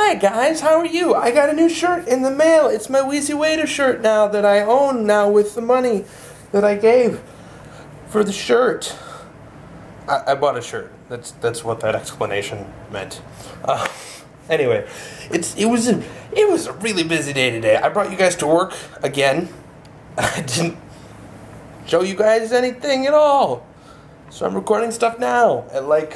Hi guys, how are you? I got a new shirt in the mail. It's my Wheezy Waiter shirt now that I own now with the money that I gave for the shirt. I bought a shirt. That's what that explanation meant. Anyway, it was a really busy day today. I brought you guys to work again. I didn't show you guys anything at all. So I'm recording stuff now at like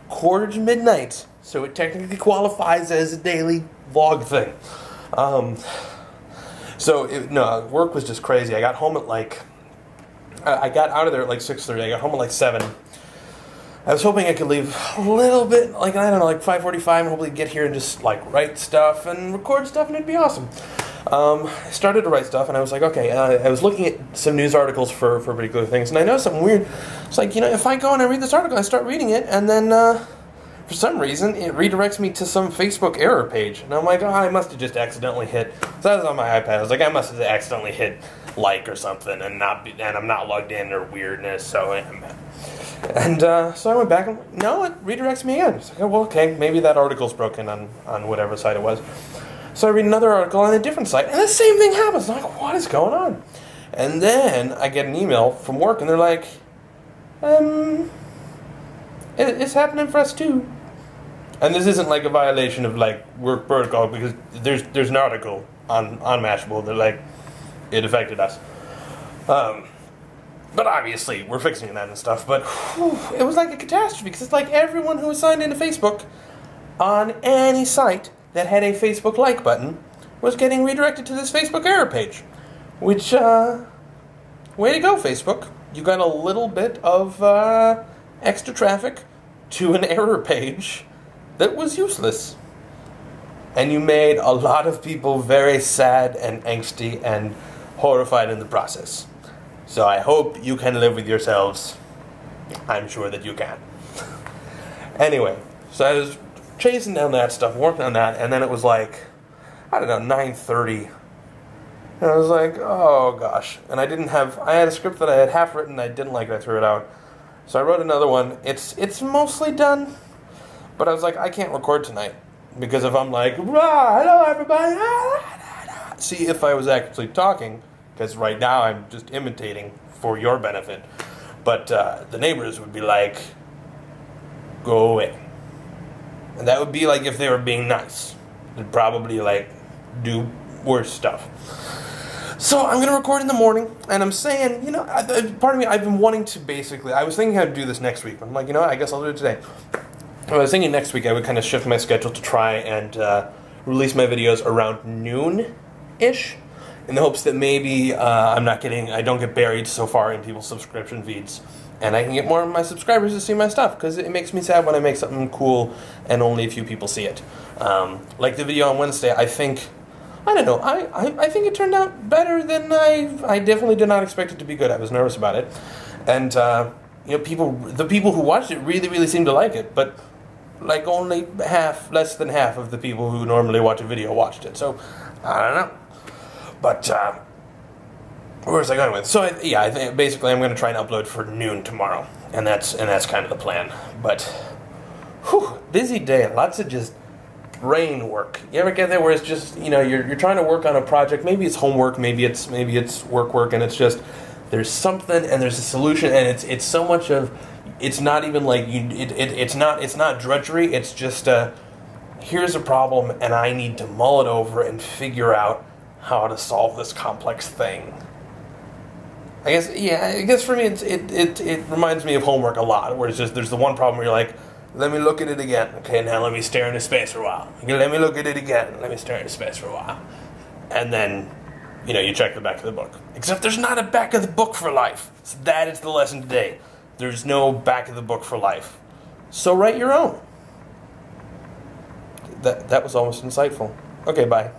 1:45, so it technically qualifies as a daily vlog thing. Work was just crazy. I got home at like, I got out of there at like 6:30. I got home at like 7. I was hoping I could leave a little bit, like, I don't know, like 5:45, and hopefully get here and just like write stuff and record stuff, and it'd be awesome. I started to write stuff, and I was like, okay, I was looking at some news articles for particular things, and I noticed something weird. It's like, if I go and I read this article, I start reading it, and then for some reason, it redirects me to some Facebook error page. And I'm like, oh, I must have just accidentally hit, so I was on my iPad, I was like, I must have accidentally hit like or something, and I'm not logged in or weirdness, so I went back and, no, it redirects me again. It's like, oh, well, okay, maybe that article's broken on whatever site it was. So I read another article on a different site, and the same thing happens. I'm like, what is going on? And then I get an email from work, and they're like, it's happening for us too. And this isn't like a violation of like work protocol, because there's an article on Mashable that like, it affected us. But obviously, we're fixing that and stuff, but whew, it was like a catastrophe, because it's like everyone who was signed into Facebook on any site that had a Facebook like button was getting redirected to this Facebook error page. Which, way to go, Facebook. You got a little bit of extra traffic to an error page that was useless. And you made a lot of people very sad and angsty and horrified in the process. So I hope you can live with yourselves. I'm sure that you can. Anyway, so I was chasing down that stuff, working on that, and then it was like, I don't know, 9:30. And I was like, oh gosh. And I had a script that I had half written, I didn't like it, I threw it out. So I wrote another one. It's mostly done, but I was like, I can't record tonight, because if I'm like, rah, hello everybody, see if I was actually talking, because right now I'm just imitating for your benefit. But the neighbors would be like, go away. And that would be like if they were being nice. They'd probably like do worse stuff. So I'm going to record in the morning, and I'm saying, part of me, I've been wanting to basically, I was thinking how to do this next week. I'm like, I guess I'll do it today. I was thinking next week I would kind of shift my schedule to try and release my videos around noon-ish, in the hopes that maybe I don't get buried so far in people's subscription feeds, and I can get more of my subscribers to see my stuff, because it makes me sad when I make something cool and only a few people see it. Like the video on Wednesday, I think it turned out better than I definitely did not expect it to be good. I was nervous about it, and the people who watched it really, really seemed to like it, but like only less than half of the people who normally watch a video watched it. So I don't know. But, where was I going with? So, I think basically I'm going to try and upload for noon tomorrow. And that's kind of the plan. But, whew, busy day. Lots of just brain work. You ever get there where it's just, you're trying to work on a project. Maybe it's homework, maybe it's work, and it's just, there's something and there's a solution, and it's so much of, it's not even like, it's not drudgery, it's just, here's a problem, and I need to mull it over and figure out how to solve this complex thing. I guess for me it reminds me of homework a lot, where it's just there's the one problem where you're like, let me look at it again. Okay, now let me stare into space for a while. Okay, let me look at it again. Let me stare into space for a while. And then, you check the back of the book. Except there's not a back of the book for life. So that is the lesson today. There's no back of the book for life. So write your own. That was almost insightful. Okay, bye.